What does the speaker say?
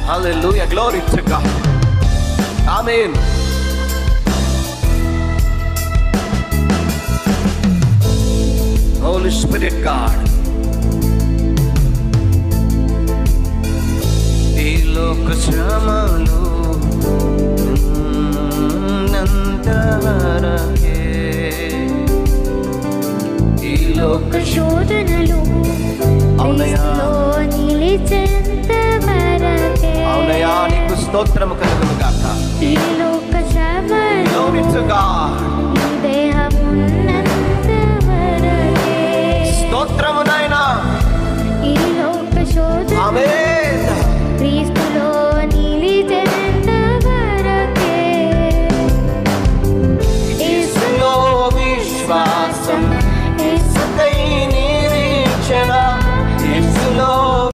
Hallelujah. Glory to God. Amen. Holy Spirit God. ఈ లోక శ్రమలు నంతరకే, ఈ లోక శోధనలు నిలిచేంత వరకే. అవునయ్యా, నీకు స్తోత్రము కలుగును గాక. ఈ లోక శ్రమలు Glory to God.